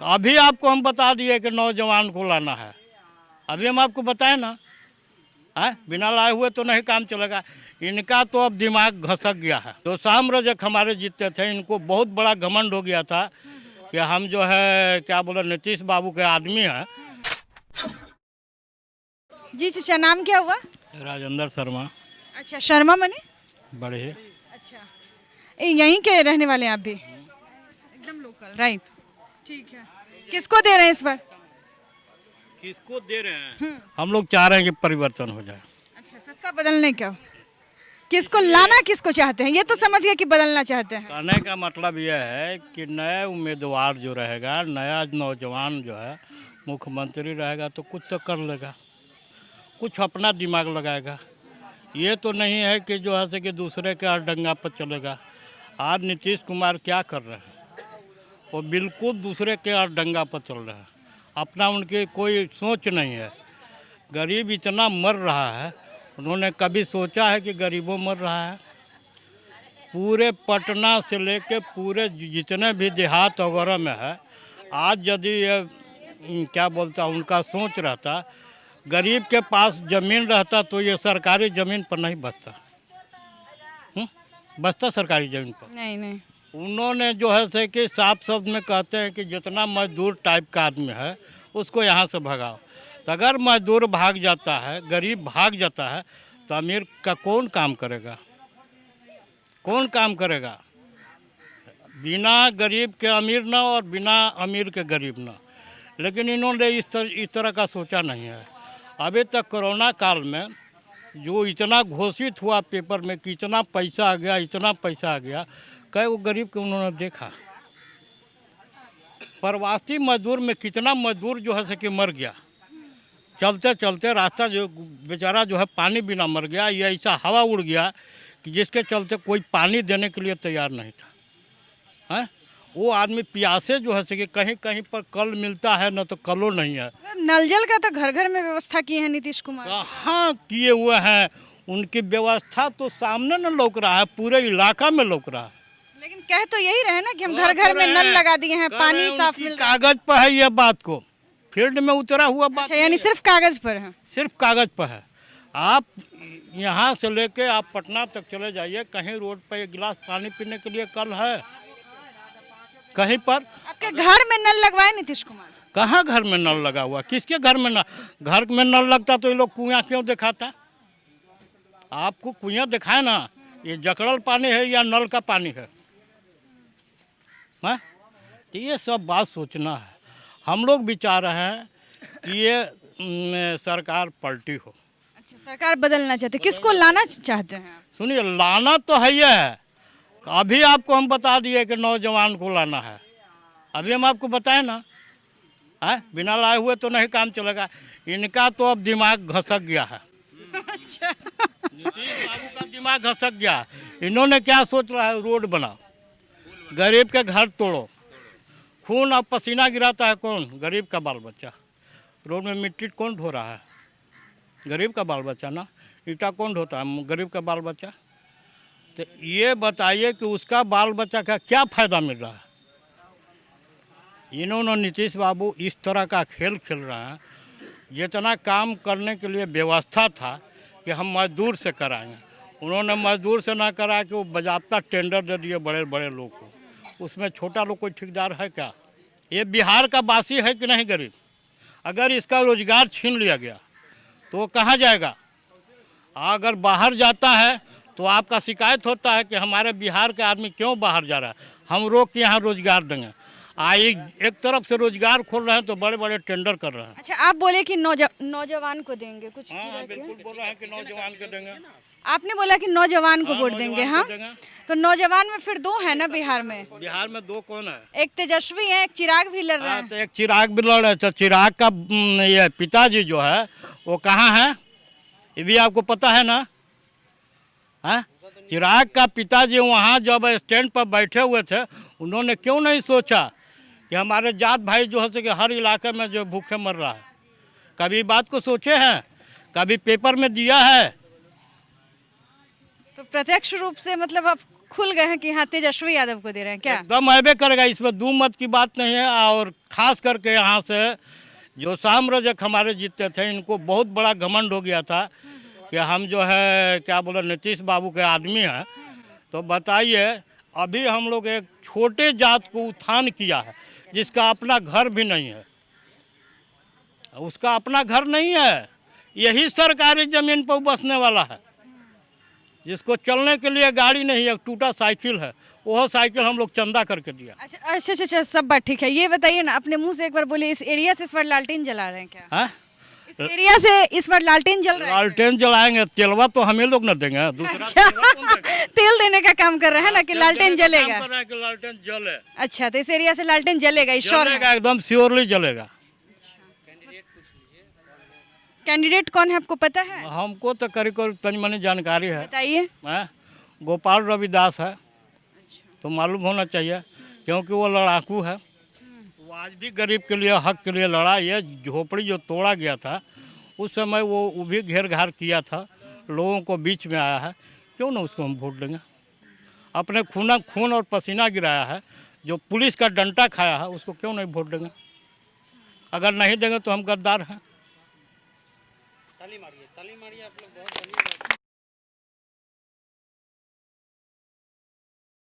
अभी आपको हम बता दिए कि नौजवान को लाना है। अभी हम आपको बताएं ना, है बिना लाए हुए तो नहीं काम चलेगा। इनका तो अब दिमाग घसक गया है। तो साम्राज्य हमारे जीतते थे, इनको बहुत बड़ा घमंड हो गया था कि हम जो है क्या बोले नीतीश बाबू के आदमी हैं। जी चाचा, नाम क्या हुआ? राजेंद्र शर्मा। अच्छा, शर्मा मने? बड़े अच्छा, यहीं के रहने वाले हैं आप भी? एकदम लोकल, राइट। ठीक है, किसको दे रहे हैं इस बार? किसको दे रहे हैं? हम लोग चाह रहे हैं कि परिवर्तन हो जाए। अच्छा, सत्ता बदलने का किसको लाना, किसको चाहते हैं? ये तो समझ गए कि बदलना चाहते हैं। कहने का मतलब यह है कि नए उम्मीदवार जो रहेगा, नया नौजवान जो है मुख्यमंत्री रहेगा तो कुछ तो कर लेगा, कुछ अपना दिमाग लगाएगा। ये तो नहीं है कि जो है से कि दूसरे के अडंगा पर चलेगा। आज नीतीश कुमार क्या कर रहे हैं? वो बिल्कुल दूसरे के अडंगा पर चल रहा है। अपना उनकी कोई सोच नहीं है। गरीब इतना मर रहा है, उन्होंने कभी सोचा है कि गरीबों मर रहा है? पूरे पटना से लेके पूरे जितने भी देहात वगैरह में है, आज यदि ये क्या बोलता उनका सोच रहता, गरीब के पास ज़मीन रहता तो ये सरकारी ज़मीन पर नहीं बचता। बचता सरकारी ज़मीन पर? नहीं नहीं, उन्होंने जो है से कि साफ शब्द में कहते हैं कि जितना मजदूर टाइप का आदमी है उसको यहाँ से भगाओ। तो अगर मजदूर भाग जाता है, गरीब भाग जाता है, तो अमीर का कौन काम करेगा? कौन काम करेगा? बिना गरीब के अमीर ना और बिना अमीर के गरीब ना। लेकिन इन्होंने इस तरह का सोचा नहीं है। अभी तक कोरोना काल में जो इतना घोषित हुआ पेपर में कि इतना पैसा आ गया, इतना पैसा आ गया, कई वो गरीब को उन्होंने देखा? प्रवासी मजदूर में कितना मजदूर जो है से कि मर गया, चलते चलते रास्ता जो बेचारा जो है पानी बिना मर गया, या ऐसा हवा उड़ गया कि जिसके चलते कोई पानी देने के लिए तैयार नहीं था। हैं? वो आदमी प्यासे जो है से कि कहीं कहीं पर कल मिलता है ना तो कलो नहीं है। नल जल का तो घर घर में व्यवस्था की है नीतीश कुमार। कहाँ किए हुए हैं? उनकी व्यवस्था तो सामने न लौक रहा है, पूरे इलाका में लौक रहा है। लेकिन कह तो यही रहे ना कि हम घर घर में नल लगा दिए हैं, पानी साफ मिल रहा है। कागज पर है ये बात को, फील्ड में उतरा हुआ बात। अच्छा, यानी सिर्फ कागज पर है? सिर्फ कागज पर है। आप यहाँ से लेके आप पटना तक चले जाइए, कहीं रोड पर एक गिलास पानी पीने के लिए कल है? कहीं पर? आपके घर में नल लगवाए नीतीश कुमार? कहाँ घर में नल लगा हुआ? किसके घर में नल? घर में नल लगता तो ये लोग कुआं क्यों दिखाता? आपको कुआं दिखाए ना, ये जकड़ल पानी है या नल का पानी है? हाँ, तो ये सब बात सोचना है। हम लोग विचार रहे हैं कि ये सरकार पलटी हो। अच्छा, सरकार बदलना चाहते, किसको लाना चाहते हैं? सुनिए, लाना तो है ही है। अभी आपको हम बता दिए कि नौजवान को लाना है। अभी हम आपको बताएं ना, है बिना लाए हुए तो नहीं काम चलेगा। इनका तो अब दिमाग घसक गया है। अच्छा, नीतीश बाबू का दिमाग घसक गया। इन्होंने क्या सोच रहा है? रोड बनाओ, गरीब के घर तोड़ो। खून और पसीना गिराता है कौन? गरीब का बाल बच्चा। रोड में मिट्टी कौन ढो रहा है? गरीब का बाल बच्चा ना। ईटा कौन ढोता है? गरीब का बाल बच्चा। तो ये बताइए कि उसका बाल बच्चा का क्या फ़ायदा मिल रहा है? इन्होंने नीतीश बाबू इस तरह का खेल खेल रहे हैं। जितना काम करने के लिए व्यवस्था था कि हम मजदूर से कराएंगे, उन्होंने मजदूर से ना करा कि वो बाज़ाब्ता टेंडर दे दिए बड़े बड़े लोग को। उसमें छोटा लोग कोई ठेकेदार है क्या? ये बिहार का वासी है कि नहीं गरीब? अगर इसका रोजगार छीन लिया गया तो वो कहाँ जाएगा? अगर बाहर जाता है तो आपका शिकायत होता है कि हमारे बिहार के आदमी क्यों बाहर जा रहा है, हम रोक के यहाँ रोजगार देंगे। एक तरफ से रोजगार खोल रहे हैं तो बड़े बड़े टेंडर कर रहे हैं। अच्छा, आप बोले कि नौजवान को देंगे कुछ? हाँ, बिल्कुल बोल रहे हैं कि नौजवान को देंगे। आपने बोला कि नौजवान को हाँ, वोट देंगे। नौजवान हाँ, को देंगे। तो नौजवान में फिर दो है ना बिहार में? बिहार में दो कौन है? एक तेजस्वी है, एक चिराग भी लड़ रहे हाँ, हैं। तो एक चिराग भी लड़ रहे। तो चिराग का ये पिताजी जो है वो कहाँ है? ये भी आपको पता है ना? हाँ, चिराग का पिताजी वहाँ जब स्टैंड पर बैठे हुए थे, उन्होंने क्यों नहीं सोचा कि हमारे जात भाई जो है कि हर इलाके में जो भूखे मर रहा है? कभी बात को सोचे हैं? कभी पेपर में दिया है? तो प्रत्यक्ष रूप से मतलब आप खुल गए हैं कि हाँ तेजस्वी यादव को दे रहे हैं क्या? एकदम ऐबे करेगा, इसमें दो मत की बात नहीं है। और खास करके यहाँ से जो साम्राज्य हमारे जीते थे, इनको बहुत बड़ा घमंड हो गया था कि हम जो है क्या बोले नीतीश बाबू के आदमी हैं। तो बताइए, अभी हम लोग एक छोटे जात को उत्थान किया है जिसका अपना घर भी नहीं है, उसका अपना घर नहीं है, यही सरकारी ज़मीन पर बसने वाला है। जिसको चलने के लिए गाड़ी नहीं है, एक टूटा साइकिल है, वह साइकिल हम लोग चंदा करके दिया। अच्छा अच्छा अच्छा अच्छा, सब बात ठीक है। ये बताइए ना, अपने मुंह से एक बार बोलिए, इस एरिया से इस बार लालटेन जला रहे हैं क्या? हाँ, इस एरिया से इस बार लालटेन जल रहा है? लालटेन जलाएंगे, तेलवा तो हमें लोग न देंगे, दूसरा अच्छा तेलवा कौन देगा? तेल देने का काम कर रहे हैं ना कि तेल लालटेन देने का जलेगा? काम कर रहा है कि लालटेन जले, अच्छा, तो इस एरिया से लालटेन जलेगा, इस श्योर जलेगा, एकदम श्योरली जलेगा। कैंडिडेट कौन है आपको पता है? हमको तो करीब करीब तनी मनी जानकारी है। बताइए। हैं? गोपाल रविदास है, तो मालूम होना चाहिए क्योंकि वो लड़ाकू है। वो आज भी गरीब के लिए, हक के लिए लड़ा। ये झोपड़ी जो तोड़ा गया था उस समय वो भी घेर घार किया था, लोगों को बीच में आया है, क्यों ना उसको हम वोट देंगे। अपने खून और पसीना गिराया है, जो पुलिस का डंडा खाया है, उसको क्यों नहीं वोट देंगे। अगर नहीं देंगे तो हम गद्दार हैं।